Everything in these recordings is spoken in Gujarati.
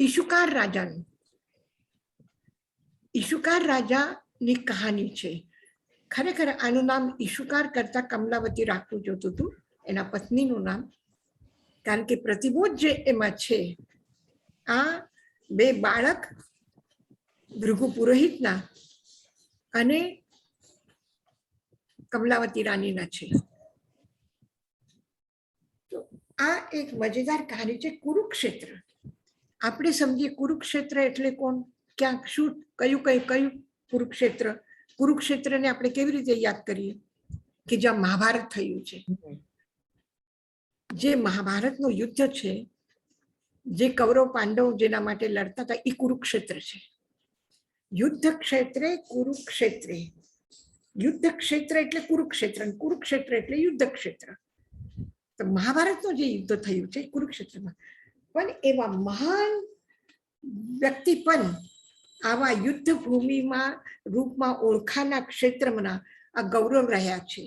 ઈશુકાર રાજાનું. ઈશુકાર રાજાની કહાની છે. ખરેખર આનું નામ ઈશુકાર કરતા કમલાવતી રાખવું જોતું હતું, એના પત્નીનું નામ, કારણ કે પ્રતિબોધ જે એમાં છે આ બે બાળક ભૃગુ પુરોહિતના અને કમલાવતી રાણીના છે. તો આ એક મજેદાર કહાની છે. કુરુક્ષેત્ર આપણે સમજીએ, કુરુક્ષેત્ર એટલે કોણ, ક્યાંક શું, કયું કુરુક્ષેત્ર. કુરુક્ષેત્રને આપણે કેવી રીતે યાદ કરીએ કે જ્યાં મહાભારત થયું છે. જે મહાભારતનું યુદ્ધ છે, જે કૌરવ પાંડવ જેના માટે લડતા હતા, એ કુરુક્ષેત્ર છે. યુદ્ધ ક્ષેત્રે કુરુક્ષેત્રે. યુદ્ધ ક્ષેત્ર એટલે કુરુક્ષેત્ર, કુરુક્ષેત્ર એટલે યુદ્ધ ક્ષેત્ર. તો મહાભારતનું જે યુદ્ધ થયું છે કુરુક્ષેત્રમાં, પણ એવા મહાન વ્યક્તિ પણ આવા યુદ્ધ ભૂમિમાં રૂપમાં ઓળખાના ક્ષેત્રમાં આ ગૌરવ રહ્યા છે.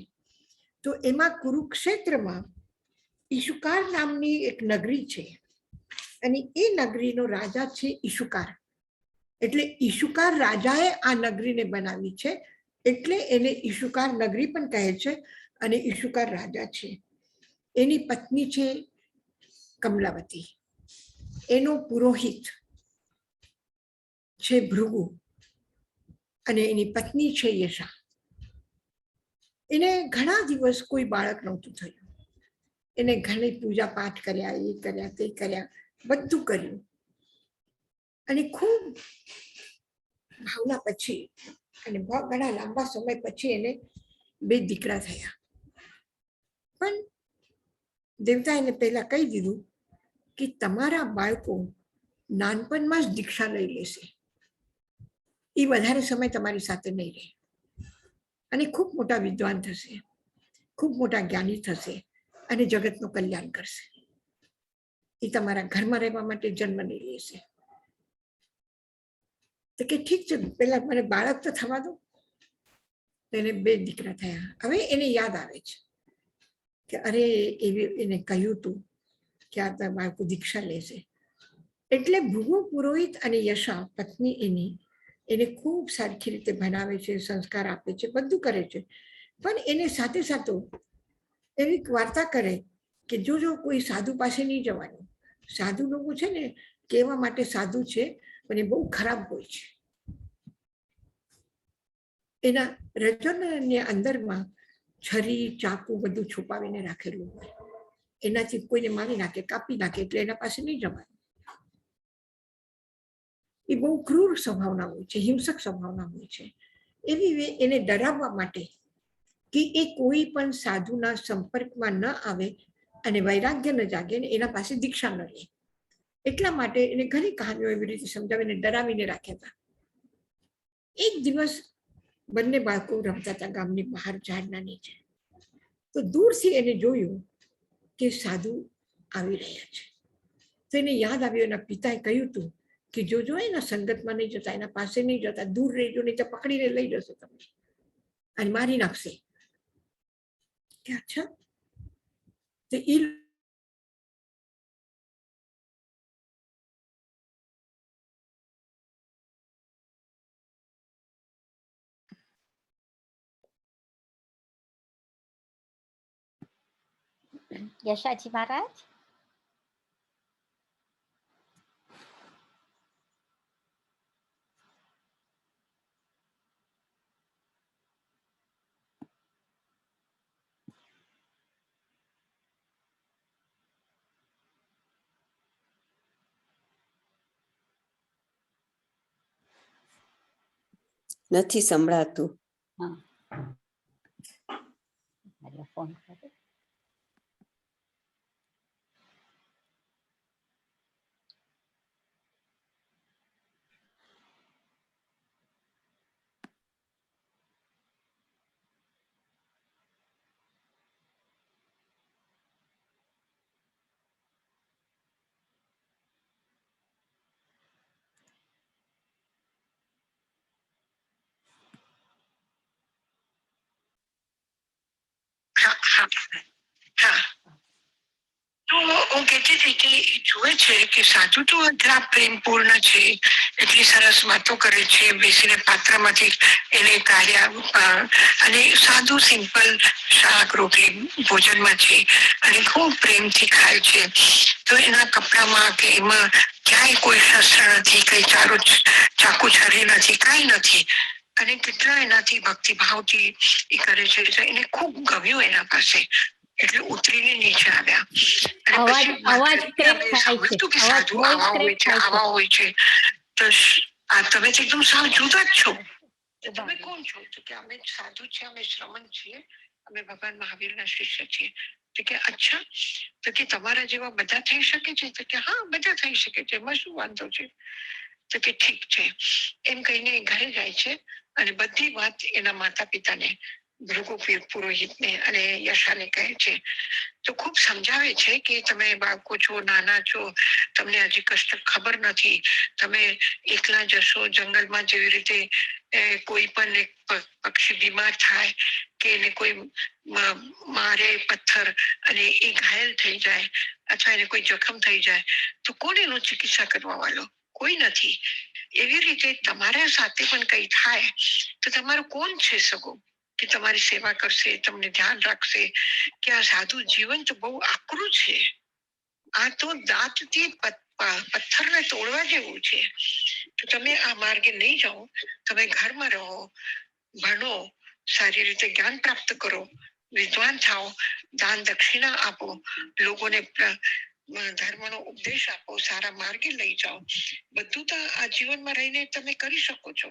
તો એમાં કુરુક્ષેત્રમાં ઈશુકાર નામની એક નગરી છે, અને એ નગરીનો રાજા છે ઈશુકાર. એટલે ઈશુકાર રાજાએ આ નગરીને બનાવી છે, એટલે એને ઈશુકાર નગરી પણ કહે છે, અને ઈશુકાર રાજા છે. એની પત્ની છે કમલાવતી, એનો પુરોહિત છે ભૃગુ, અને એની પત્ની છે યશા. એને ઘણા દિવસ કોઈ બાળક નહોતું થયું. એને ઘણી પૂજા પાઠ કર્યા, એ કર્યા, તે કર્યા, બધું કર્યું, અને ખૂબ ભાવના પછી અને ઘણા લાંબા સમય પછી એને 2 દીકરા થયા. પણ દેવતા એને પહેલા કહી દીધું કે તમારા બાળકો નાનપણમાં જ દીક્ષા લઈ લેશે, એ વધારે સમય તમારી સાથે નહીં રહે, અને ખૂબ મોટા વિદ્વાન થશે, ખૂબ મોટા જ્ઞાની થશે, અને જગતનું કલ્યાણ કરશે. એ તમારા ઘરમાં રહેવા માટે જન્મ લઈ લેશે. તો કે ઠીક છે, પેલા મને બાળક તો થવા દો. એને 2 દીકરા થયા. હવે એને યાદ આવે છે કે અરે એને કહ્યું હતું કે આ બાળકો દીક્ષા લેશે. એટલે ભૃગુ પુરોહિત અને યશા પત્ની એની એને ખૂબ સારી રીતે ભણાવે છે, સંસ્કાર આપે છે, બધું કરે છે. પણ એને સાથે સાથે એવી વાર્તા કરે કે જો કોઈ સાધુ પાસે નહીં જવાનું. સાધુ લોકો છે ને કહેવા માટે સાધુ છે, પણ એ બહુ ખરાબ હોય છે. એના રચનની અંદરમાં છરી, ચાકુ બધું છુપાવીને રાખેલું હોય. એનાથી કોઈને મારી નાખે, કાપી નાખે, એટલે એના પાસે નહીં જવાનું. એ બહુ ક્રૂર સ્વભાવના હોય છે, હિંસક સ્વભાવના હોય છે. એવી એને ડરાવવા માટે કે એ કોઈ પણ સાધુના સંપર્કમાં ન આવે અને વૈરાગ્ય ન જાગે ને એના પાસે દીક્ષા ન લે, એટલા માટે એને ઘણી કહાનીઓ એવી રીતે સમજાવીને ડરાવીને રાખ્યા હતા. એક દિવસ બંને બાળકો રમતા હતા ગામની બહાર ઝાડના નીચે. તો દૂરથી એને જોયું કે સાધુ આવી રહ્યા છે. તો એને યાદ આવ્યું, એના પિતાએ કહ્યું હતું કે જોજો એના સંગતમાં નહીં જતા, એના પાસે નહીં જતા, દૂર રહેજો, નહીં તો પકડીને લઈ જશે તમને અને મારી નાખશે. કે અચ્છા. તો એ યશાજી મહારાજ, નથી સંભળાતું. ફોન કરે. તો હું કહેતી હતી કે જુએ છે કે સાધુ તો એટલા પ્રેમપૂર્ણ છે, એટલી સરસ વાતો કરે છે, બેસીને પાત્રમાંથી એને કાઢ્યા અને સાદું સિમ્પલ શાક રોટલી ભોજનમાં છે અને ખૂબ પ્રેમથી ખાય છે. તો એના કપડામાં કે એમાં ક્યાંય કોઈ શસ્ત્ર નથી, કઈ ચાકુ છરી નથી, કાંઈ નથી. અને કેટલા એનાથી ભક્તિભાવથી એ કરે છે. એને ખૂબ ગમ્યું એના પાસે, એટલે ઉતરીને નીચે આવ્યા. અવાજ ક્રેક થાય છે, કે અવાજ સાધુ વોઇસ આવા ક્રેક હોય છે, થાય છે. આવા હોય છે. તો આ તમે તો એકદમ સાવ જુદા જ છો. તો તમે કોણ છો? તો કે અમે સાધુ છીએ, અમે શ્રમણ છીએ, અમે ભગવાન મહાવીરના શિષ્ય છીએ. તો કે અચ્છા, તો કે તમારા જેવા બધા થઈ શકે છે? તો કે હા, બધા થઈ શકે છે, એમાં શું વાંધો છે? તો કે ઠીક છે. એમ કહીને ઘરે જાય છે અને બધી વાત એના માતા પિતાને, ભૃગુ પુરોહિતને અને યશાને કહે છે. તો ખૂબ સમજાવે છે કે તમે બાળકો છો, નાના છો, તમને હજી કષ્ટ ખબર નથી, તમે એકલા જશો જંગલમાં, જેવી રીતે કોઈ પણ એક પક્ષી બીમાર થાય કે એને કોઈ મારે પથ્થર અને એ ઘાયલ થઈ જાય અથવા એને કોઈ જખમ થઈ જાય તો કોણ એનું ચિકિત્સા કરવા વાળો? કોઈ નથી. એવી રીતે તમારા સાથે પણ કઈ થાય તો તમારું કોણ છે સગો કે તમારી સેવા કરશે, તમને ધ્યાન રાખશે? કે આ સાધુ જીવન તો બહુ આકરું છે, આ તો દાંતથી પથ્થરને તોડવા જેવું છે. તો તમે આ માર્ગે નહીં જાઓ, તમે ઘરમાં રહો, ભણો, સારી રીતે જ્ઞાન પ્રાપ્ત કરો, વિદ્વાન થાઓ, દાન દક્ષિણા આપો, લોકોને ધર્મનો ઉપદેશ આપો, સારા માર્ગે લઈ જાઓ. બધું તો આ જીવનમાં રહીને તમે કરી શકો છો.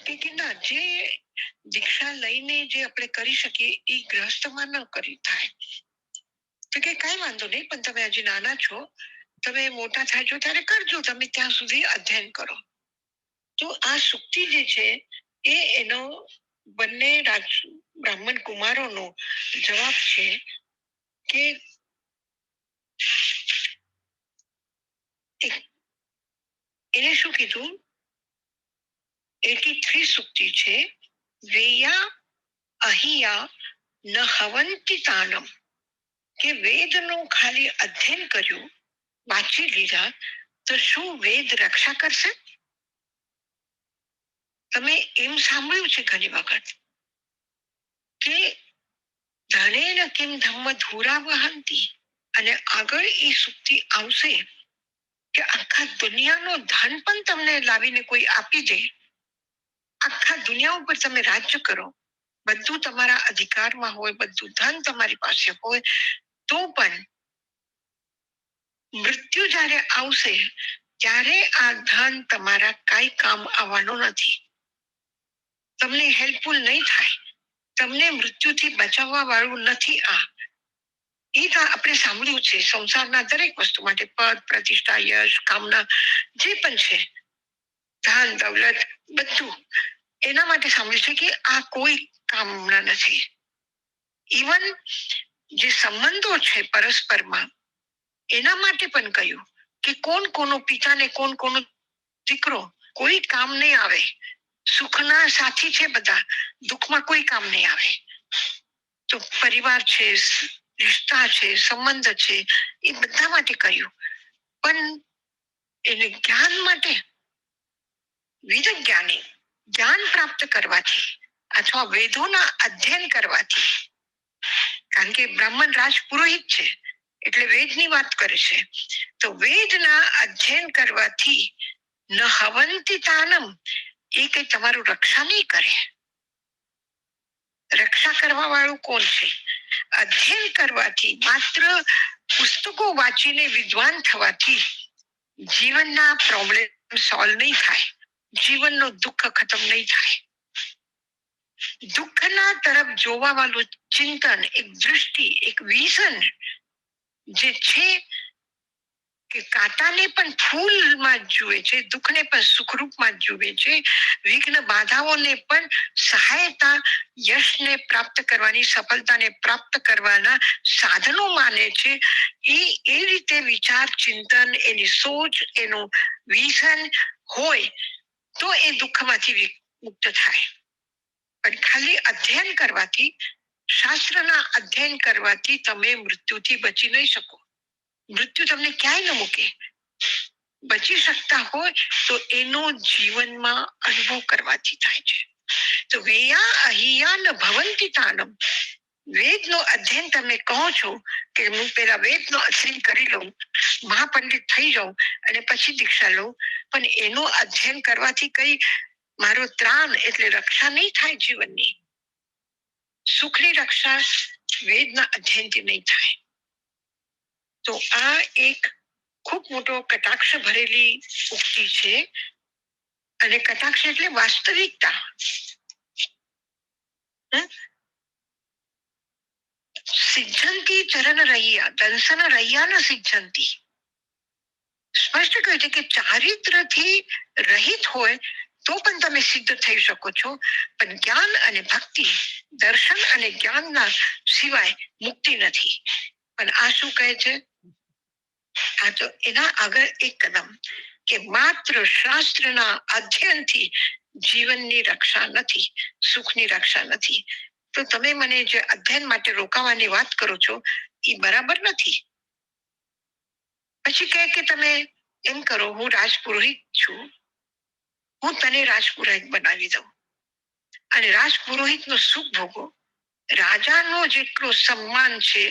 કે ના, જે દીક્ષા લઈને જે આપણે કરી શકીએ એ ગ્રહસ્થમાં ન કરી થાય. તો કે કઈ વાંધો નહીં, પણ તમે હજી નાના છો, તમે મોટા થાય છો ત્યારે કરજો, તમે ત્યાં સુધી અધ્યયન કરો. તો આ સુક્તિ જે છે એ એનો બંને બ્રાહ્મણ કુમારોનો જવાબ છે કે એને શું કીધું? 83 સુક્તિ છે. વેયા અહિયા ન હવંતિ તાનમ, કે વેદનું ખાલી અધ્યયન કર્યું, વાંચી લીધા તો શું વેદ રક્ષા કરશે? તમે એમ સાંભળ્યું છે ઘણી વખત કે ધનેન કિમ ધમ્મ ધુરા વહંતી, અને આગળ એ સુક્તિ આવશે કે આખા દુનિયાનો ધન પણ તમને લાવીને કોઈ આપી દે, આખા દુનિયા ઉપર તમે રાજ્ય કરો, બધું તમારા અધિકારમાં હોય, બધું ધન તમારી પાસે હોય, તો પણ મૃત્યુ જ્યારે આવશે ત્યારે આ ધન તમારા કઈ કામ આવવાનું નથી, તમને હેલ્પફુલ નહીં થાય, તમને મૃત્યુથી બચાવવા વાળું નથી. આ એ તો આપણે સાંભળ્યું છે સંસારના દરેક વસ્તુ માટે, પદ, પ્રતિષ્ઠા, યશ, કામના જે પણ છે, ધન દૌલત, બધું એના માટે સાંભળ્યું છે કે આ કોઈ કામના નથી. ઇવન જે સંબંધો છે પરસ્પરમાં, એના માટે પણ કહ્યું કે કોણ કોનો પિતા ને કોણ કોનો દીકરો કોઈ કામ નહીં આવે. સુખના સાથી છે બધા, દુઃખમાં કોઈ કામ નહીં આવે. તો પરિવાર છે, રિશ્તા છે, સંબંધ છે, એ બધા માટે કહ્યું. પણ એને જ્ઞાન માટે, વિદ જ્ઞાની, જ્ઞાન પ્રાપ્ત કરવાથી અથવા વેદોના અધ્યયન કરવાથી, કારણ કે બ્રાહ્મણ રાજ પુરોહિત છે એટલે વેદની વાત કરે છે, તો વેદના અધ્યયન કરવાથી ન હવંતિ તાનમ, એ કઈ તમારું રક્ષા નહીં કરે. રક્ષા કરવા વાળું કોણ છે? અધ્યયન કરવાથી, માત્ર પુસ્તકો વાંચીને વિદ્વાન થવાથી જીવનના પ્રોબ્લેમ સોલ્વ નહીં થાય, જીવનનો દુઃખ ખતમ નહીં થાય. દુઃખના તરફ જોવા વાળું ચિંતન, એક દૃષ્ટિ, એક વિઝન જે છે કે કાંટાને પણ ફૂલમાં જ જુએ છે, દુઃખને પણ સુખરૂપમાં જ જુએ છે, વિઘ્ન બાધાઓને પણ સહાયતા, યશને પ્રાપ્ત કરવાની, સફળતાને પ્રાપ્ત કરવાના સાધનો માને છે. એ રીતે વિચાર, ચિંતન, એની સોચ, એનું વિઝન હોય તો એ દુઃખમાંથી મુક્ત થાય. પણ ખાલી અધ્યયન કરવાથી શાસ્ત્રના અધ્યયન કરવાથી તમે મૃત્યુથી બચી નહીં શકો. મૃત્યુ તમને ક્યાંય ન મૂકે. બચી શકતા હોય તો એનો જીવનમાં અનુભવ કરવાથી થાય છે. તો વેયા અહિયા ન ભવંતિ તાનમ. વેદનો અધ્યયન તમે કહો છો કે હું પેલા વેદનો અધ્યયન કરી લઉં, મહાપંડિત થઈ જાઉં અને પછી દીક્ષા લઉં, પણ એનું અધ્યયન કરવાથી કઈ મારો ત્રાણ એટલે રક્ષા નહીં થાય જીવનની. સુખની રક્ષા વેદના અધ્યયનથી નહીં થાય. તો આ એક ખૂબ મોટો કટાક્ષ ભરેલી ઉક્તિ છે. અને કટાક્ષ એટલે વાસ્તવિકતા. સિદ્ધંતી ચરણ રહ્યા, દર્શન રહ્યા ન સિદ્ધંતી. સ્પષ્ટ કહે છે કે ચારિત્રથી રહિત હોય તો પણ તમે સિદ્ધ થઈ શકો છો, પણ જ્ઞાન અને ભક્તિ, દર્શન અને જ્ઞાનના સિવાય મુક્તિ નથી. પણ આ શું કહે છે? આ તો એના આગળ એક કદમ કે માત્ર શાસ્ત્રના અધ્યયનથી જીવનની રક્ષા નથી, સુખની રક્ષા નથી. તો તમે મને જે અધ્યયન માટે રોકાવાની વાત કરો છો એ બરાબર નથી. પછી કહે કે તમે એમ કરો, હું રાજપુરોહિત છું, હું તને રાજપુરોહિત બનાવી દઉં અને રાજપુરોહિત નું સુખ ભોગો. રાજાનો જેટલો સન્માન છે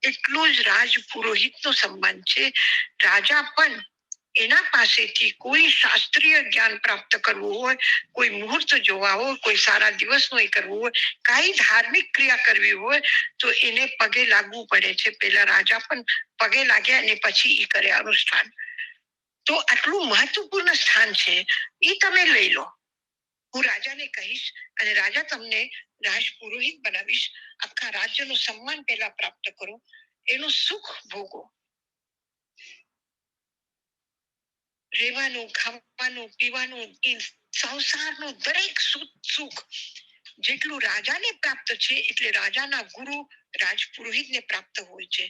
એટલું જ રાજપુરોહિત નું સન્માન છે. રાજા પણ એના પાસેથી કોઈ શાસ્ત્રીય જ્ઞાન પ્રાપ્ત કરવું હોય, કોઈ મુહૂર્ત જોવા હોય, કોઈ સારા દિવસનું એ કરવું હોય, કઈ ધાર્મિક ક્રિયા કરવી હોય તો એને પગે લાગવું પડે છે. પેલા રાજા પણ પગે લાગ્યા અને પછી એ કરે અનુષ્ઠાન. તો આટલું મહત્વપૂર્ણ સ્થાન છે, એ તમે લઈ લો. હું રાજાને કહીશ અને રાજા તમને રાજપુરોહિત બનાવીશ. આખા રાજ્યનું સન્માન પહેલા પ્રાપ્ત કરો, એનું સુખ ભોગો. રહેવાનું, ખાવાનું, પીવાનું, સંસારનું દરેક સુખ જેટલું રાજાને પ્રાપ્ત છે એટલે રાજાના ગુરુ રાજપુરોહિતને પ્રાપ્ત હોય છે.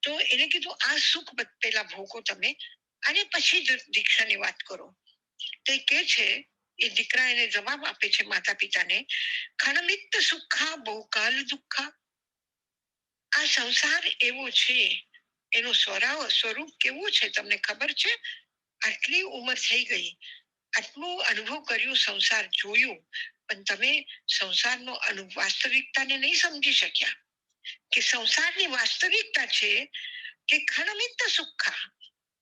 તો એને કીધું આ સુખ પેલા ભોગો તમે અને પછી જ દીક્ષાની વાત કરો. તે કે છે, એ દીકરા એને જવાબ આપે છે માતા પિતાને, ખણમિત્ત સુખા બહુકાલ દુઃખા. આ સંસાર એવો છે, એનું સ્વરૂપ કેવું છે તમને ખબર છે? આટલી ઉંમર થઈ ગઈ, આટલું અનુભવ કર્યું, સંસાર જોયું, પણ તમે સંસારનો વાસ્તવિકતાને નહીં સમજી શક્યા. કે સંસારની વાસ્તવિકતા છે કે ખણમિત્ત સુખા.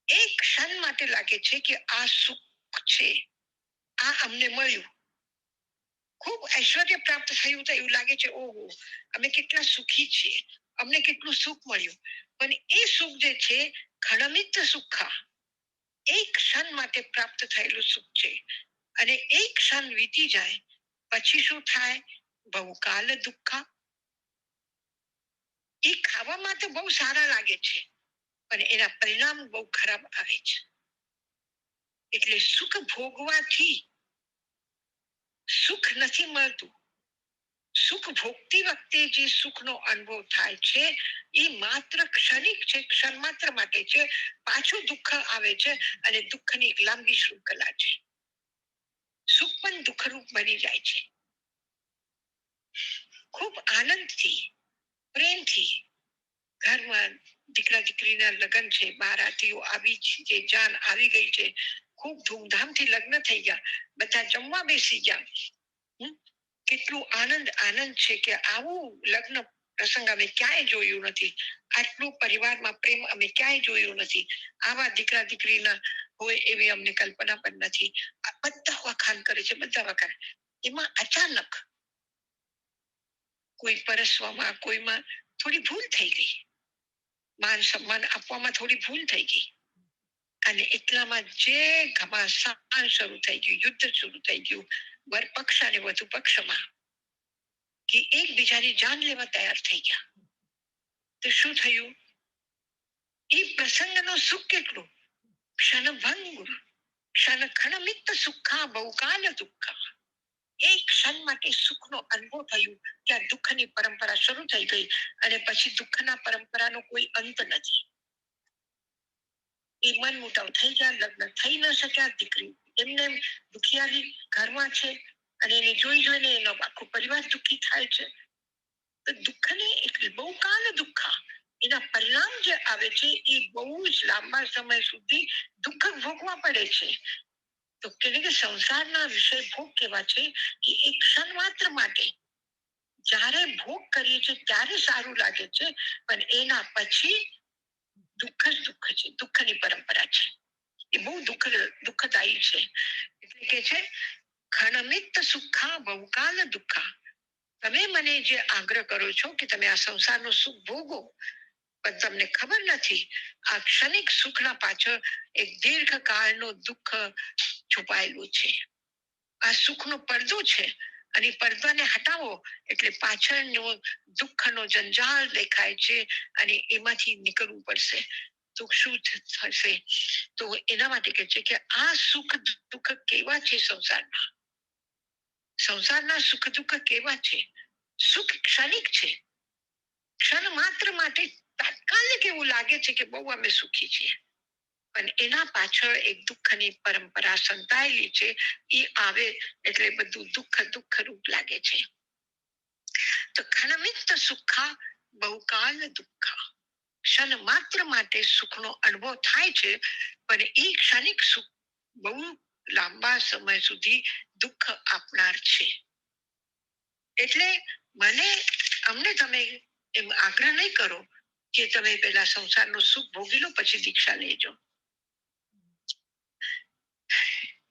એક ક્ષણ માટે લાગે છે કે આ સુખ છે, આ અમને મળ્યું, ખૂબ ઐશ્વર્ય પ્રાપ્ત થયું તો એવું લાગે છે ઓહો અમે કેટલા સુખી છીએ, અમને કેટલું સુખ મળ્યું. પણ એ સુખ જે છે ખણમિત્ત સુખા, એક ક્ષણ માટે પ્રાપ્ત થયેલું સુખ છે. અને એક ક્ષણ વીતી જાય પછી શું થાય? બહુકાલ દુઃખા. એ ખાવામાં તો બહુ સારા લાગે છે પણ એના પરિણામ બહુ ખરાબ આવે છે. એટલે સુખ ભોગવાથી સુખ નથી મળતું. સુખ ભોગતી વખતે જે સુખનો અનુભવ થાય છે એ માત્ર ક્ષણિક છે, ક્ષણ માત્ર માટે છે. પાછું દુઃખ આવે છે અને દુઃખની એક લાંબી શૃંખલા છે. સુખ પણ દુઃખરૂપ બની જાય છે. ખૂબ આનંદથી, પ્રેમથી ઘરમાં દીકરા દીકરીના લગ્ન છે, બારાતીઓ આવી છે, જાન આવી ગઈ છે, ખૂબ ધૂમધામથી લગ્ન થઈ ગયા, બધા જમવા બેસી ગયા. કેટલું આનંદ છે કે આવું લગ્ન પ્રસંગ અમે ક્યાંય જોયું નથી, આટલું પરિવારમાં પ્રેમ અમે ક્યાંય જોયું નથી, આવા દીકરા દીકરીના હોય એવી અમને કલ્પના પણ નથી. બધા વખાણ કરે છે, બધા વખાણ. એમાં અચાનક કોઈ પરસવામાં, કોઈમાં થોડી ભૂલ થઈ ગઈ, માન સન્માન આપવામાં થોડી ભૂલ થઈ ગઈ અને એટલામાં જે ઘમાસાન શરૂ થઈ ગયું, યુદ્ધ શરૂ થઈ ગયું વર પક્ષ અને વધુ પક્ષમાં, કે એકબીજાની જાન લેવા તૈયાર થઈ ગયા. તો શું થયું? એ પ્રસંગનો સુખ કેટલું? ક્ષણભંગુર, ક્ષણ ખણમિત્ત સુખા બહુકાલ દુઃખા. એક ક્ષણ માટે સુખનો અનુભવ થયું ત્યાં દુઃખની પરંપરા શરૂ થઈ ગઈ અને પછી દુઃખના પરંપરાનો કોઈ અંત નથી. એ મન મુટાવ થઈ ગયા, લગ્ન થઈ ન શક્યા, દીકરી એમને દુખિયારી ઘરમાં છે અને એને જોઈને એનો આખો પરિવાર દુઃખી થાય છે. તો દુઃખને એટલે બહુ કાલ દુઃખ, એના પરિણામ જે આવે છે એ બહુ જ લાંબા સમય સુધી દુઃખ ભોગવા પડે છે. તો કે સંસારના વિષય ભોગ કેવા છે કે એક ક્ષણ માત્ર માટે જ્યારે ભોગ કરીએ છીએ ત્યારે સારું લાગે છે, પણ એના પછી દુઃખ જ દુઃખ છે, દુઃખની પરંપરા છે. એ બહુ દુઃખદાયી છે. એટલે કે છે ખણમિત સુખા બહુકાલ દુઃખા. તમે મને જે આગ્રહ કરો છો કે તમે આ સંસારનું સુખ ભોગો, પણ તમને ખબર નથી આ ક્ષણિક સુખના પાછળ એક દીર્ઘકાળનું દુઃખ છુપાયેલું છે. આ સુખનો પડદો છે અને પડદાને હટાવો એટલે પાછળનો દુઃખનો જંજાળ દેખાય છે અને એમાંથી નીકળવું પડશે. તો શું થશે? તો એના માટે કહે છે કે આ સુખ દુઃખ કેવા છે સંસારના? સંસારના સુખ દુઃખ કેવા છે? સુખ ક્ષણિક છે, ક્ષણ માત્ર માટે તાત્કાલિક એવું લાગે છે કે બહુ અમે સુખી છીએ, પણ એના પાછળ એક દુઃખની પરંપરા સંતાયેલી છે. એ આવે એટલે બધું દુઃખ દુઃખ રૂપ લાગે છે. તો ખણમિત સુખા બહુકાલ દુઃખા. ક્ષણ માત્ર માટે સુખનો અનુભવ થાય છે, પણ એ ક્ષણિક સુખ બહુ લાંબા સમય સુધી દુઃખ આપનાર છે. એટલે અમને તમે એમ આગ્રહ નહીં કરો કે તમે પેલા સંસારનું સુખ ભોગી લો પછી દીક્ષા લેજો.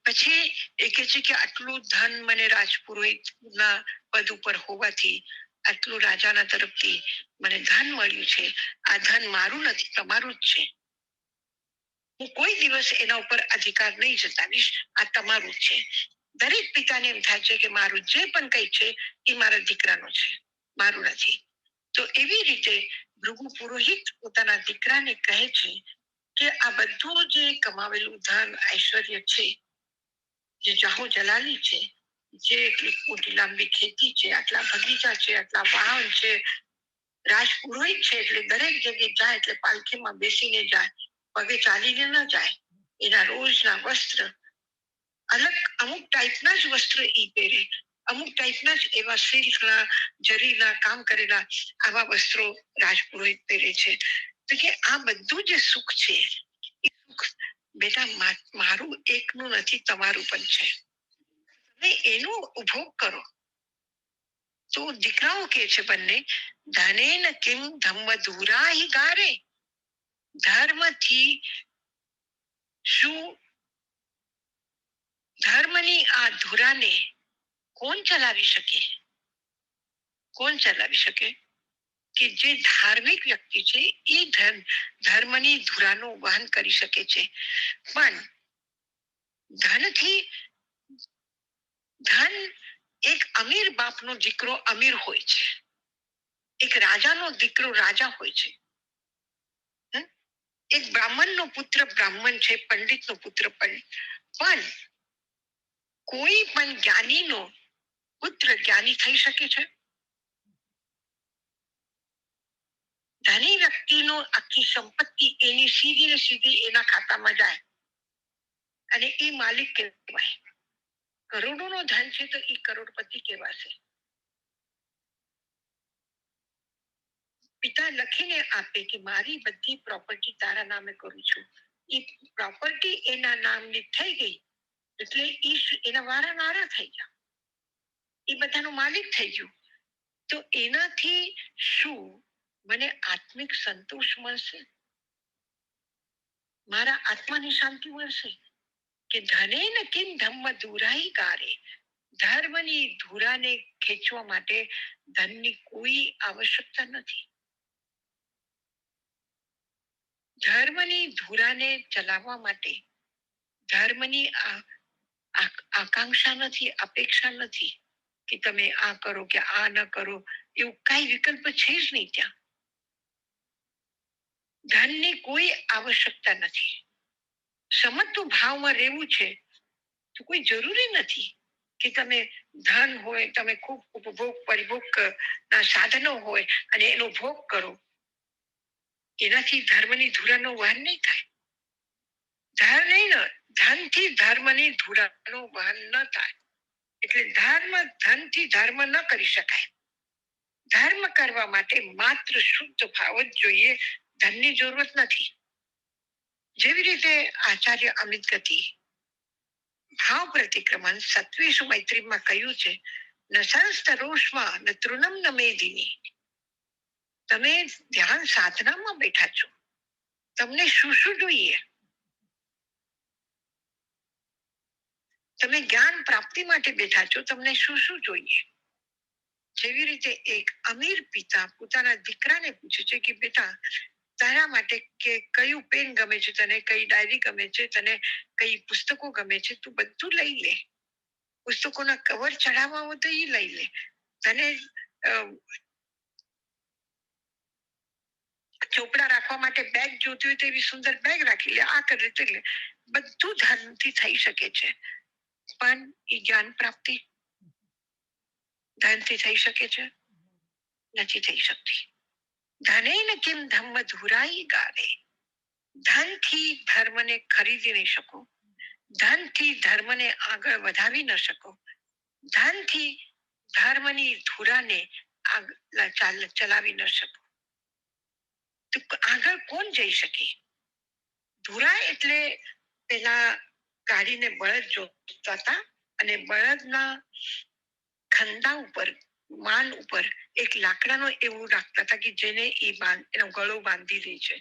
પછી એ કે છે કે આટલું ધન મને રાજપુરોહિતના પદ ઉપર હોવાથી, આટલું રાજાના તરફથી મને ધન મળ્યું છે, આ ધન મારું નથી, તમારું જ છે. હું કોઈ દિવસ એના ઉપર અધિકાર નહીં જતાવીશ, આ તમારું જ છે. દરેક પિતાને એમ થાય છે કે મારું જે પણ કઈ છે એ મારા દીકરાનું છે, મારું નથી. તો એવી રીતે ભૃગુ પુરોહિત પોતાના દીકરાને કહે છે કે આ બધું જે કમાવેલું ધન ઐશ્વર્ય છે, જે જાહો જલાલી છે, જે એટલી મોટી લાંબી ખેતી છે, આટલા બગીચા છે, આટલા વાહન છે, રાજપુરોહિત છે એટલે દરેક જગ્યાએ જાય એટલે પાલખીમાં બેસીને જાય, પગે ચાલીને ન જાય. એના રોજના વસ્ત્ર અમુક ટાઈપના જ વસ્ત્ર ઈ પહેરે, અમુક ટાઈપના જ એવા સિલ્કના જરીના કામ કરેલા આવા વસ્ત્રો રાજપુરોહિત પહેરે છે. તો કે આ બધું જે સુખ છે એ સુખ બેટા મારું એકનું નથી, તમારું પણ છે. તમે એનો ઉપભોગ કરો. તો દીકરાઓ કે છે બંને, ધનેન કિમ ધમ્મ ધુરા હિ ગારે. ધર્મથી શું, ધર્મની આ ધુરાને કોણ ચલાવી શકે? કોણ ચલાવી શકે? કે જે ધાર્મિક વ્યક્તિ છે એ ધર્મની ધુરાનું વહન કરી શકે છે. પણ ધન એક અમીર બાપનો દીકરો અમીર હોય છે, એક રાજાનો દીકરો રાજા હોય છે, એક બ્રાહ્મણનો પુત્ર બ્રાહ્મણ છે, પંડિતનો પુત્ર પંડિત. પણ કોઈ પણ જ્ઞાનીનો પુત્ર જ્ઞાની થઈ શકે છે? ધની વ્યક્તિનો આખી સંપત્તિ એની સીધી ને સીધી એના ખાતામાં જાય અને એ માલિક કહેવાય. કરોડોનો ધન છે તો એ કરોડપતિ કહેવાશે. પિતા લખીને આપે કે મારી બધી પ્રોપર્ટી તારા નામે કરું છું. એ પ્રોપર્ટી એના નામની થઈ ગઈ એટલે એના વારા થઈ ગયા, એ બધાનો માલિક થઈ ગયું. તો એનાથી શું મને આત્મિક સંતોષ મળશે? મારા આત્માની શાંતિ મળશે? કે ધનેન કિમ ધમ્મ ધુરાઈ ગારે. ધર્મની ધુરાને ખેંચવા માટે ધનની કોઈ આવશ્યકતા નથી. ધર્મની ધુરાને ચલાવવા માટે ધર્મની આકાંક્ષા નથી, અપેક્ષા નથી કે તમે આ કરો કે આ ન કરો, એવું કઈ વિકલ્પ છે જ નહીં ત્યાં. ધનની કોઈ આવશ્યકતા નથી. સમત્વ ભાવમાં રહેવું છે તો કોઈ જરૂરી નથી કે તમે ધન હોય, તમે ખૂબ ઉપભોગ પરિભોગ ના સાધનો હોય અને એનો ભોગ કરો. એનાથી ધર્મની ધુરાનો વહન નહીં થાય. ધનથી ધર્મની ધુરાનો વહન ન થાય. એટલે ધનથી ધર્મ ન કરી શકાય. ધર્મ કરવા માટે માત્ર શુદ્ધ ભાવ જ જોઈએ, ધનની જરૂરત નથી. જેવી રીતે આચાર્ય અમિત ગતિ ભાવ પ્રતિક્રમણ સત્વેશુ મૈત્રીમાં કહ્યું છે, ન સંસ્તરોષ્મા ન તૃણમ ન મેદિની. તમે ધ્યાન સાધનામાં બેઠા છો, તમને શું શું જોઈએ? તમે જ્ઞાન પ્રાપ્તિ માટે બેઠા છો, તમને શું શું જોઈએ? જેવી રીતે એક અમીર પિતા પોતાના દીકરાને પૂછે છે કે બેટા, તારા માટે કે કયું પેન ગમે છે તને, કઈ ડાયરી ગમે છે તને, કઈ પુસ્તકો ગમે છે, તું બધું લઈ લે. પુસ્તકોના કવર ચડાવવા હોય તો એ લઈ લે. તને ચોપડા રાખવા માટે બેગ જોતી હોય તો એવી સુંદર બેગ રાખી લે. આ કરે તે લે. બધું ધનથી થઈ શકે છે, પણ એ જ્ઞાન પ્રાપ્તિ ધનથી થઈ શકે છે? નથી થઈ શકતી. ધનેન કિમ ધમ્મ ધુરાઈ ગારે. ધનથી ધર્મને ખરીદી નહીં શકો, ધનથી ધર્મને આગળ વધાવી ન શકો, ધનથી ધર્મની ધુરાને ચલાવી ન શકો. તો આગળ કોણ જઈ શકે? ધુરા એટલે પેલા ગાડીને બળદ જોતા હતા અને બળદના ખંડા ઉપર, માન ઉપર એક લાકડાનો એવું રાખતા હતા કે જેને એનો ગળો બાંધી દે છે,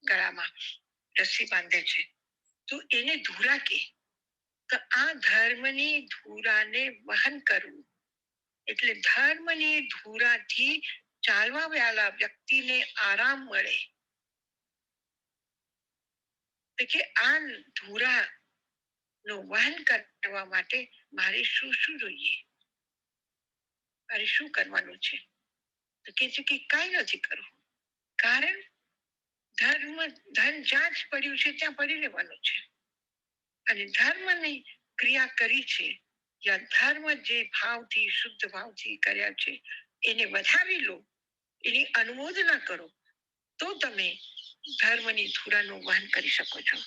ગળામાં રસ્સી બાંધે છે, તો એને ધુરા કે. તો આ ધર્મની ધુરાને વહન કરવું એટલે ધર્મની ધુરાથી ચાલવા વાળા વ્યક્તિને આરામ મળે. કે આ ધુરા નું વહન કરવા માટે મારે શું શું જોઈએ, મારે શું કરવાનું છે? તો કે છે કે કઈ નથી કરવું, કારણ ધન જ્યાં જ પડ્યું છે ત્યાં પડી રહેવાનું છે. અને ધર્મની ક્રિયા કરી છે, યા ધર્મ જે ભાવથી શુદ્ધ ભાવથી કર્યા છે એને વધાવી લો, એની અનુમોદના કરો, તો તમે ધર્મની ધુરાનું વહન કરી શકો છો.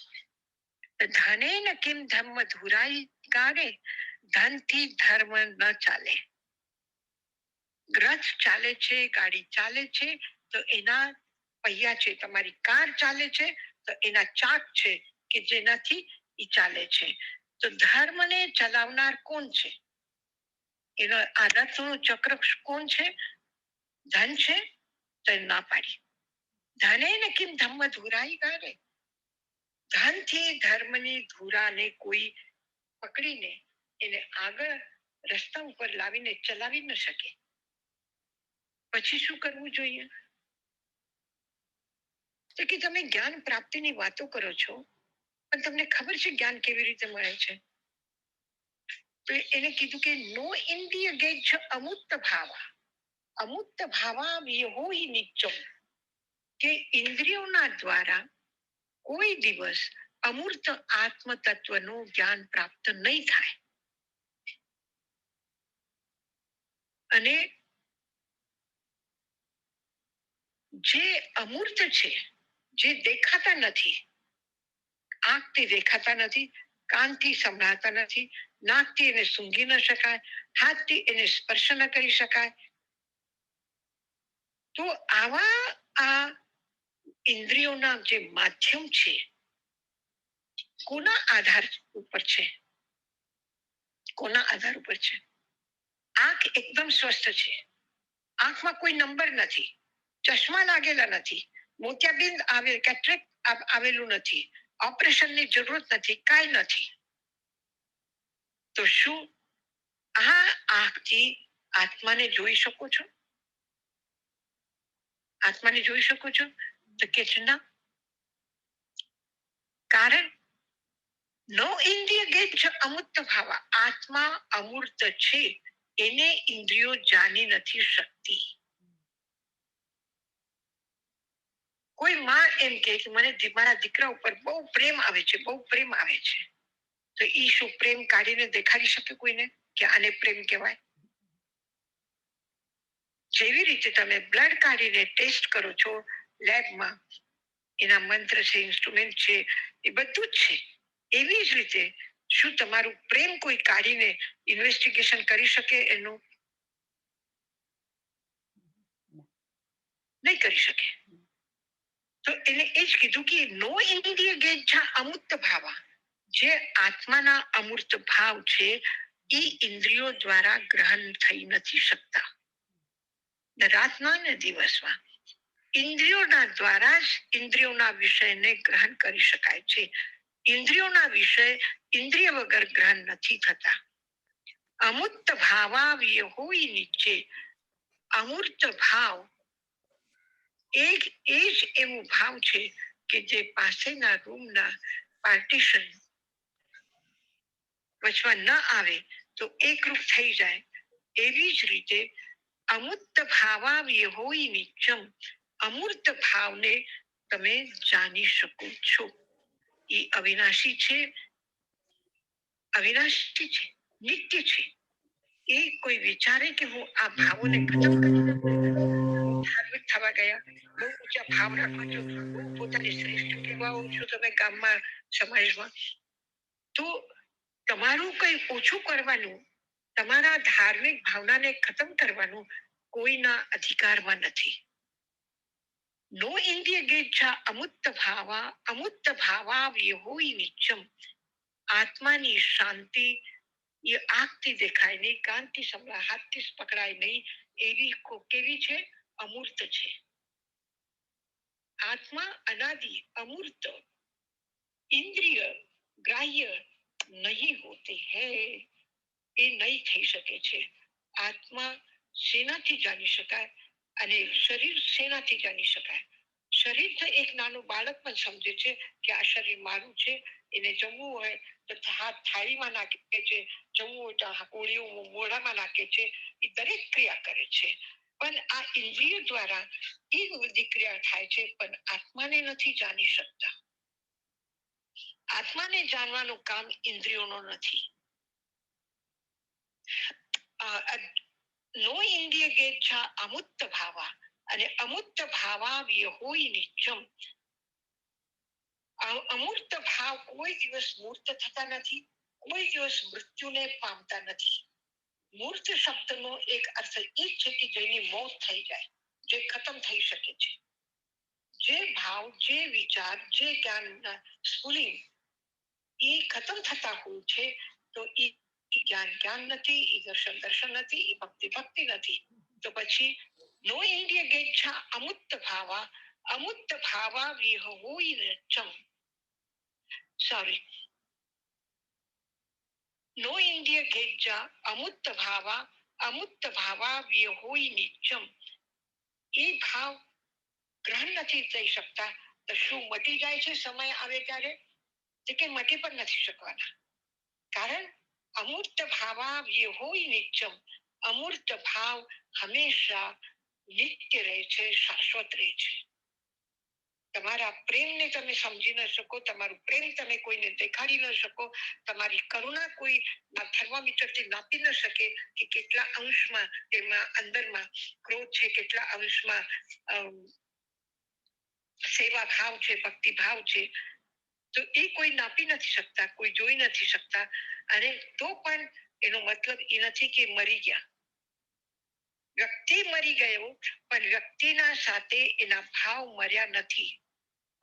ધનેન કિમ ધર્મ ધુરાઈ ગારે. ધનથી ધર્મ ન ચાલે. રથ ચાલે છે, ગાડી ચાલે છે તો એના પૈયા છે. તમારી કાર ચાલે છે તો એના ચાક છે કે જેનાથી એ ચાલે છે. તો ધર્મને ચલાવનાર કોણ છે? એનો આ રથનું ચક્ર કોણ છે? ધન છે? તો ના પાડી. ધનેન કિમ ધમ્મ ધુરાઈ ગારે. ધનથી ધર્મની ધુરાને કોઈ પકડીને એને આગળ રસ્તા ઉપર લાવીને ચલાવી ન શકે. પછી શું કરવું જોઈએ? તો કે તમે જ્ઞાન પ્રાપ્તિની વાતો કરો છો, પણ તમને ખબર છે જ્ઞાન કેવી રીતે મળે છે? તો એને કીધું કે નો ઇન્દ્રિય ગેજ અમૂર્ત ભાવા. અમૂર્ત ભાવા વિહોહી નિત્યમ. કે ઇન્દ્રિયોના દ્વારા કોઈ દિવસ અમૂર્ત આત્મ તત્વનું જ્ઞાન પ્રાપ્ત નહીં થાય. અને જે અમૂર્ત છે, જે દેખાતા નથી, આંખથી દેખાતા નથી, કાનથી સંભળાતા નથી, નાકથી એને સૂંઘી ન શકાય, હાથથી એને સ્પર્શ ન કરી શકાય, તો આવા આ ઇન્દ્રિયોના જે માધ્યમ છે, કોના આધાર ઉપર છે? કોના આધાર ઉપર છે? આંખ એકદમ સ્વસ્થ છે, આંખમાં કોઈ નંબર નથી, ચશ્મા લાગેલા નથી, મોતિયાબિંદ આવે કેટરેક્ટ આવેલું નથી, ઓપરેશનની જરૂરત નથી, કાંઈ નથી. તો શું આ આંખથી આત્માને જોઈ શકો છો? આત્માને જોઈ શકો છો? તો કે છે ના. કારણ નો ઇન્દ્રિય ગેજ અમૂર્ત ભાવા. આત્મા અમૂર્ત છે, એને ઇન્દ્રિયો જાણી નથી શકતી. કોઈ માં એમ કે મને મારા દીકરા ઉપર બહુ પ્રેમ આવે છે, બહુ પ્રેમ આવે છે, તો ઈ શું પ્રેમ કાઢીને દેખાડી શકે કોઈને કે આને પ્રેમ કહેવાય? જેવી રીતે તમે બ્લડ કાઢીને ટેસ્ટ કરો છો લેબમાં, એના મંત્ર છે, ઇન્સ્ટ્રુમેન્ટ છે, એ બધું જ છે. એવી જ રીતે શું તમારું પ્રેમ કોઈ કાઢીને ઇન્વેસ્ટિગેશન કરી શકે એનું? નહીં કરી શકે. તો એને એ જ કીધું કે નો ઇન્દ્રિય ગેચ્છા અમૂર્ત ભાવા, જે આત્માના અમૂર્ત ભાવ છે એ ઇન્દ્રિયો દ્વારા ગ્રહણ થઈ નથી શકતા. રાતના ને દિવસમાં ઇન્દ્રિયોના દ્વારા જ ઇન્દ્રિયોના વિષયને ગ્રહણ કરી શકાય છે. ઇન્દ્રિયોના વિષય ઇન્દ્રિય વગર ગ્રહણ નથી થતા. અમૂર્ત ભાવાવ્ય હોય નીચે, અમૂર્ત ભાવ એ જ એવો ભાવ છે કે જે પાસેના રૂમના પાર્ટીશન વચમાં ન આવે તો એકરૂપ થઈ જાય. એવી જ રીતે અમૂર્ત ભાવાવ્ય હોય નિત્યમ, અમૂર્ત ભાવને તમે જાણી શકો છો. એ અવિનાશી છે, અવિનાશી છે, નિત્ય છે. એ કોઈ વિચારે કે હું આ ભાવોને ખતમ કરી ધાર્મિક થવા ગયા, બહુ ઊંચા ભાવ રાખો છો, બહુ પોતાની શ્રેષ્ઠ કહેવાઓ છો તમે ગામમાં, સમાજમાં, તો તમારું કઈ ઓછું કરવાનું, તમારા ધાર્મિક ભાવનાને ખતમ કરવાનું કોઈના અધિકારમાં નથી. નો ઇન્દ્રિય ગેચ્છા અમૂર્ત ભાવા, અમૂર્ત ભાવાવ્ય હોય નિત્યમ. આત્માની શાંતિ એ આંખથી દેખાય નહીં, કાનથી સંભળાય, હાથથી પકડાય નહીં, એવી કેવી છે? અમૂર્ત છે. આત્મા અનાદિ અમૂર્ત इंद्रिय ग्राह्य नहीं होते हैं, એ નહીં થઈ શકે છે. આત્મા શેનાથી જાણી શકાય અને શરીર શેનાથી જાણી શકાય? શરીર તો એક નાનું બાળક પણ સમજે છે કે આ શરીર મારું છે, એને જમવું હોય તો હાથ થાળીમાં નાખે છે, જમવું હોય તો કોળીઓ મોઢામાં નાખે છે, એ દરેક ક્રિયા કરે છે. પણ આ ઇન્દ્રિય દ્વારા એ બધી ક્રિયા થાય છે, પણ આત્માને નથી જાણી શકતા. આત્માને જાણવાનું કામ ઇન્દ્રિયોનો નથી. નો ઇન્દ્રિય ગેચ્છા અમૂર્ત ભાવા, અને અમૂર્ત ભાવાવ્ય હોય નિત્યમ. અમૂર્ત ભાવ કોઈ દિવસ મૂર્ત થતા નથી, કોઈ દિવસ મૃત્યુને પામતા નથી. મૂર્ત શબ્દનો એક અર્થ એ છે કે જેની મોત થઈ જાય, જે ખતમ થઈ શકે છે. જે ભાવ, જે વિચાર, જે જ્ઞાન સ્ફુલિંગ એ ખતમ થતા હોય છે, તો એ જ્ઞાન નથી, એ દર્શન નથી, એ ભક્તિ નથી. તો પછી નો ઇન્દ્રિય ગેચ્છા અમૂર્ત ભાવા, અમૂર્ત ભાવા વિહોય નિત્યમ. સોરી, નો ઇન્દ્રિય ગેચ્છા અમૂર્ત ભાવા, અમૂર્ત ભાવા વિહોય નિત્યમ. એ ભાવ ગ્રહણ નથી થઈ શકતા. તો શું મટી જાય છે સમય આવે ત્યારે? કે મટી પણ નથી શકવાના. કારણ અમૂર્ત ભાવા હોય નિત્યમ. અમૂર્ત ભાવ હંમેશા નિત્ય રહે છે, શાશ્વત રહે છે. તમારા પ્રેમને તમે સમજી ન શકો, તમારું પ્રેમ તમે કોઈને દેખાડી ન શકો, તમારી કરુણા કોઈ થર્મોમીટરથી નાપી ન શકે કે કેટલા અંશમાં તેમાં અંદરમાં ક્રોધ છે, કેટલા અંશમાં સેવા ભાવ છે, ભક્તિ ભાવ છે. તો એ કોઈ નાપી નથી શકતા, કોઈ જોઈ નથી શકતા. અને તો પણ એનો મતલબ એ નથી કે મરી ગયા. વ્યક્તિ મરી ગયો, પણ વ્યક્તિના સાથે એના ભાવ મર્યા નથી.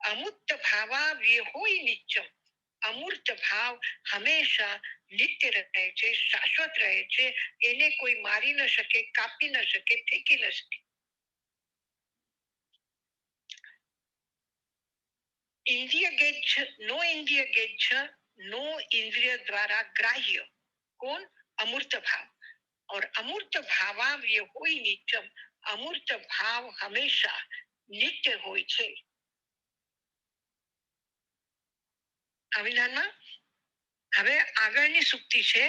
અમૂર્ત ભાવા હોય નિત્યમ. અમૂર્ત ભાવ હંમેશા નિત્ય રહે છે, શાશ્વત રહે છે. એને કોઈ મારી ન શકે, કાપી ન શકે, ફેંકી ન શકે. इंद्रिय गेच्छ, नो इंद्रिय गेच्छ, नो इंद्रिय द्वारा ग्राह्य. कौन? अमूर्त भाव. और अमूर्त भावाव्य होय नित्यम. अमूर्त भाव हमेशा नित्य होय છે. અવિનાના હવે આગળની સુક્તિ છે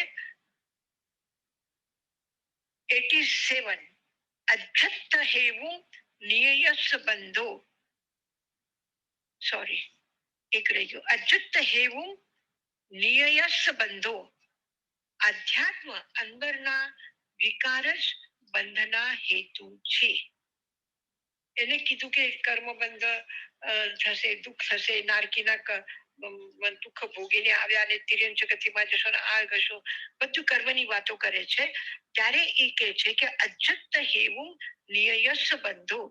87. અધ્યત્ત હેવું નિયયસ બંધો. સોરી, એક રહી ગયું. અજ્જત હેવું નિયયસ બંધો. અધ્યાત્મ અંદરના વિકાર જ બંધના હેતુ છે. એને કીધું કે કર્મ બંધ થશે, દુઃખ થશે, નારકીના દુઃખ ભોગીને આવ્યા અને તિર્યન જગતમાં જશો ને આ કશો, બધું કર્મની વાતો કરે છે. ત્યારે એ કહે છે કે અજ્જત હેવું નિયયસ બંધો.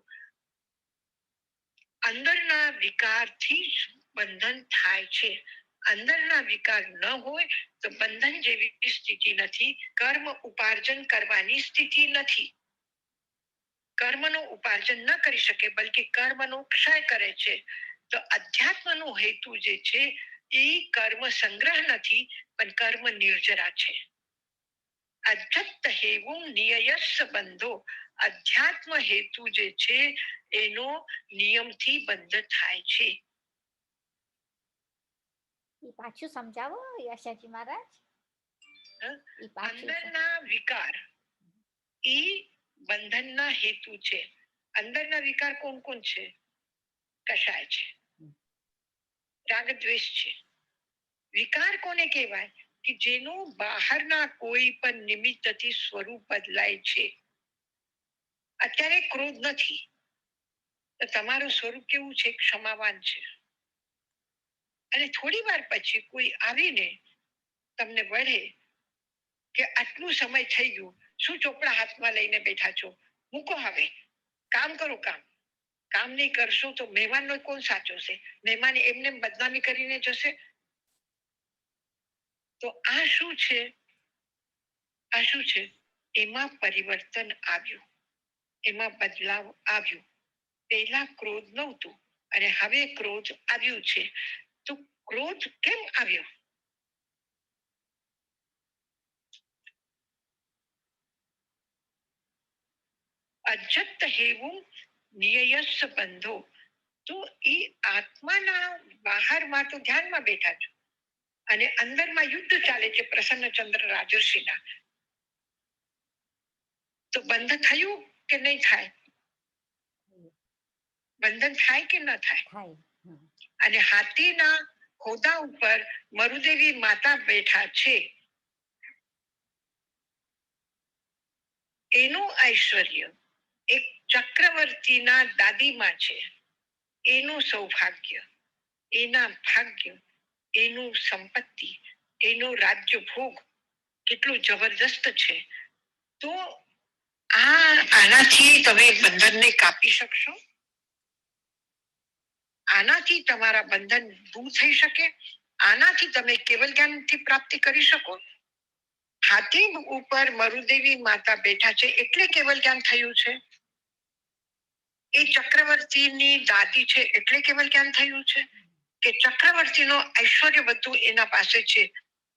અંદરના વિકારથી જ બંધન થાય છે. અંદરના વિકાર ન હોય તો બંધન જેવી સ્થિતિ નથી. કર્મ ઉપાર્જન કરવાની સ્થિતિ નથી. કર્મનો ઉપાર્જન ન કરી શકે, બલ્કિ કર્મનો ક્ષય કરે છે. તો અધ્યાત્મનો હેતુ જે છે એ કર્મ સંગ્રહ નથી, પણ કર્મ નિર્જરા છે. અધ્યત્ત હેવું નિયયસ્સ બંધો. અધ્યાત્મ હેતુ જે છે એનો નિયમથી બંધ થાય છે. એ પાછું સમજાવો યશાજી મહારાજ. એ પાછું અંદરના વિકાર એ બંધનના હેતુ છે. અંદરના વિકાર કોણ કોણ છે? કશાય છે, રાગ દ્વેષ છે. વિકાર કોને કહેવાય? કે જેનું બહારના કોઈ પણ નિમિત્તથી સ્વરૂપ બદલાય છે. અત્યારે ક્રોધ નથી, તો તમારું સ્વરૂપ કેવું છે? ક્ષમાવાન છે. અને થોડી વાર પછી કોઈ આવીને તમને વળે કે આટલું સમય થઈ ગયું, શું ચોપડા હાથમાં લઈને બેઠા છો? મૂકો, હવે કામ કરો. કામ નહીં કરશો તો મહેમાનનો કોણ સાચવશે? મહેમાન એમને બદનામી કરીને જશે. તો આ શું છે? આ શું છે? એમાં પરિવર્તન આવ્યું, એમાં બદલાવ આવ્યો. પહેલા ક્રોધ નહોતું અને હવે ક્રોધ આવ્યું છે. તો ક્રોધ કેમ આવ્યો? અજ્જત હેવું નિયયસ્સ બંધો. તો એ આત્માના બહારમાં તો ધ્યાનમાં બેઠા છો અને અંદરમાં યુદ્ધ ચાલે છે પ્રસન્નચંદ્ર રાજર્ષિના. તો બંધ થયું કે નહીં થાય? બંધન થાય કે ન થાય? અને હાથીના હોદા ઉપર મરુદેવી માતા બેઠા છે. એનું ઐશ્વર્ય એક ચક્રવર્તીના દાદીમાં છે. એનું સૌભાગ્ય, એના ભાગ્ય, એનું સંપત્તિ, એનું રાજ્ય ભોગ કેટલું જબરદસ્ત છે. તો આનાથી તમે બંધનને કાપી શકશો? આનાથી તમારા બંધન દૂર થઈ શકે? આનાથી તમે કેવલ જ્ઞાનથી પ્રાપ્તિ કરી શકો? હાથી ઉપર મરુદેવી માતા બેઠા છે એટલે કેવલ જ્ઞાન થયું છે. એ ચક્રવર્તીની દાદી છે એટલે કેવલ જ્ઞાન થયું છે. કે ચક્રવર્તીનો ઐશ્વર્ય બધું એના પાસે છે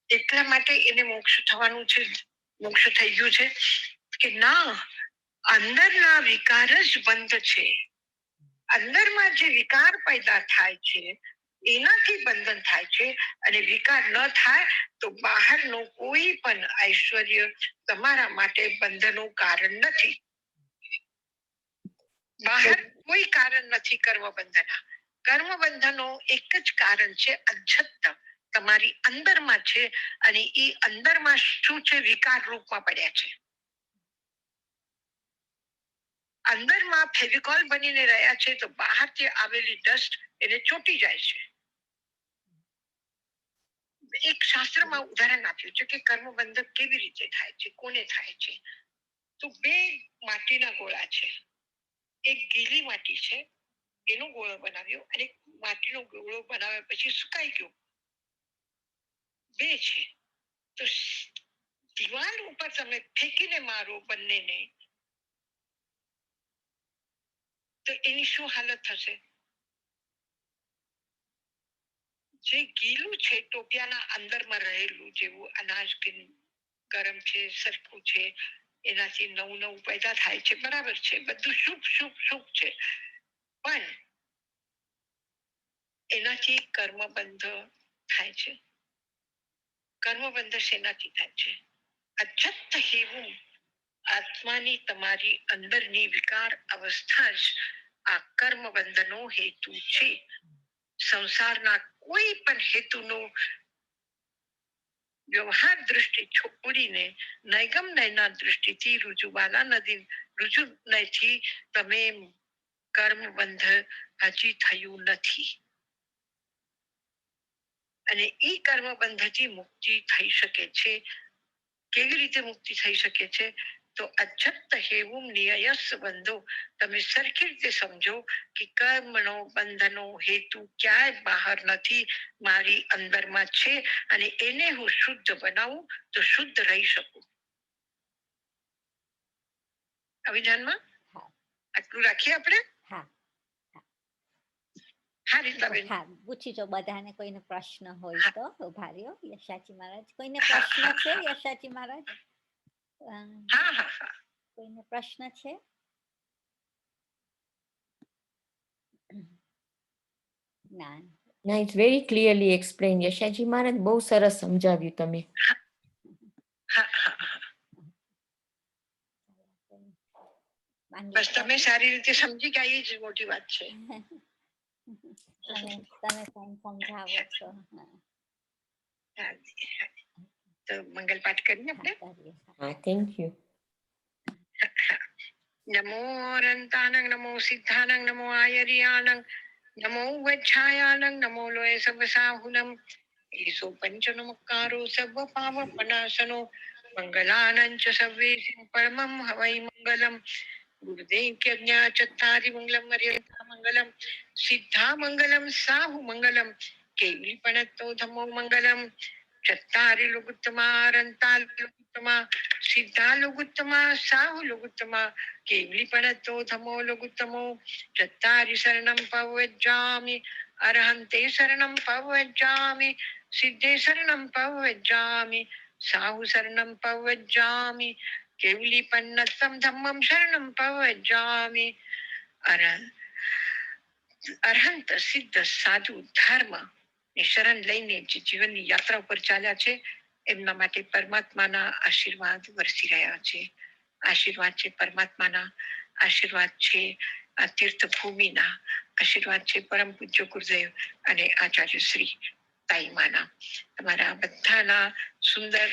એટલા માટે એને મોક્ષ થવાનું છે, મોક્ષ થઈ ગયું છે? કે ના, અંદરના વિકાર જ બંધ છે. અંદરમાં જે વિકાર પેદા થાય છે એનાથી બંધન થાય છે. અને વિકાર ન થાય તો બહારનો કોઈ પણ ઐશ્વર્ય તમારા માટે બંધનનું કારણ નથી. બહાર કોઈ કારણ નથી કર્મ બંધના. કર્મ બંધનો એક જ કારણ છે, અજ્જત તમારી અંદરમાં છે. અને એ અંદરમાં શું છે? વિકાર રૂપમાં પડ્યા છે. અંદરમાં ફેવિકોલ બનીને રહ્યા છે તો બહારથી આવેલી ડસ્ટ એને ચોટી જાય છે. એક શાસ્ત્રમાં ઉદાહરણ આપ્યું છે કે કર્મબંધન કેવી રીતે થાય છે, કોને થાય છે. તો બે માટીના ગોળા છે. એક ગીલી માટી છે, એનો ગોળો બનાવ્યો, અને માટીનો ગોળો બનાવ્યા પછી સુકાઈ ગયો. બે છે. તો દિવાલ ઉપર તમે ફેંકીને મારો બંનેને, તો એની શું હાલત થશે? જે ગીલું છે ટોપિયાના અંદરમાં રહેલું, જેવું અનાજ કે ગરમ છે, સરખું છે, એનાથી નવું નવું પેદા થાય છે, બરાબર છે, બધું શુભ શુભ શુભ છે. પણ એનાથી કર્મબંધ થાય છે. કર્મબંધ શેનાથી થાય છે? અજ્જત હેવું આત્માની તમારી અંદરની વિકાર અવસ્થા જ આ કર્મબંધનો હેતુ છે. સંસારના કોઈ પણ હેતુનો વ્યવહાર દૃષ્ટિ છોડીને નૈગમ નયના દૃષ્ટિથી રુજુવાલા નદી રુજુનયથી તમે કર્મબંધ હજી થયું નથી. અને એ કર્મબંધથી મુક્તિ થઈ શકે છે. કેવી રીતે મુક્તિ થઈ શકે છે? તો અછત હેવું નિયસ બંધો, તમે સરખી રીતે સમજો કે કર્મનો બંધનો હેતુ ક્યાંય બહાર નથી, મારી અંદરમાં છે, અને એને હું શુદ્ધ બનાવું તો શુદ્ધ રહી શકું. અભિધાનમાં હા. આટલું રાખીએ આપણે. હા હા રીતાબેન. હા, પૂછી જો બધાને કોઈને પ્રશ્ન હોય હા. તો ઉભા રહ્યો. યશાજી મહારાજ, કોઈને હા, પ્રશ્ન હા, છે? હા. યશાજી મહારાજ, હા હા હા. કોઈને પ્રશ્ન છે? ના. ના, ઇટ્સ વેરી ક્લિયરલી એક્સપ્લેન. યશાજી મહારાજ બહુ સરસ સમજાવ્યું તમે. હા, હા, હા. બસ તમે સારી રીતે સમજી ગયા, એ જ મોટી વાત છે. તમે પણ સમજાવો છો. હા, હા. તો મંગલ પાઠ કરીએ આપણે. કરીએ. હા, થેન્ક યુ. નમો અનંતાનંગ, નમો સિદ્ધાનંગ, નમો આયર્યાનંગ, નમો વચ્છાયાનંગ, નમો લોય સવ સાહુનમ, એસો પંચનમકારો સર્વ પાવપનાશનો, મંગલાનંચ સર્વે પરમં હવૈ મંગલમ, ગુરુદેવ કે જ્ઞા ચત્તારી મંગલમ મર્યાદા મંગલમ, સિદ્ધા મંગલમ સાહુ મંગલમ, કેવલી પણતો ધમો મંગલમ, ચત્તારી લોગુત્તમા રંતા લોગુત્તમા, સિદ્ધા લોગુત્તમા સાહુ લોગુત્તમા, કેવલી પણતો ધમો લોગુત્તમો, ચત્તારી શરણમ પવજ્જામિ, અરહંતે શરણમ પવજ્જામિ, સિદ્ધે શરણમ પવજ્જામિ, સાહુ શરણમ પવજ્જામિ, કેવલી પન્નતમ ધમ્મમ શરણમ પવજ્જામિ. અરહંત સિદ્ધ સાધુ ધર્મ ની શરણ લઈને જે જીવનની યાત્રા ઉપર ચાલ્યા છે, એમના માટે પરમાત્માના આશીર્વાદ વરસી રહ્યા છે. આશીર્વાદ છે પરમાત્માના, આશીર્વાદ છે આ તીર્થભૂમિના, આશીર્વાદ છે પરમ પૂજ્ય ગુરુદેવ અને આચાર્ય શ્રી તાઈમાના. તમારા બધાના સુંદર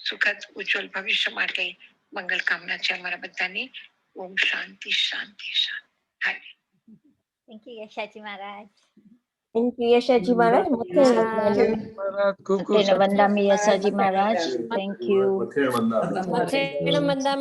સુખદ ઉજ્જવલ ભવિષ્ય માટે મંગલ કામના છે અમારા બધાની. ઓમ શાંતિ શાંતિ શાંતિ. Thank you Yashaji Maharaj. Thank you Yashaji Maharaj. Maharaj ખૂબ ખૂબ વંદામી યશાજી મહારાજ. Thank you. મથેણ વંદામી.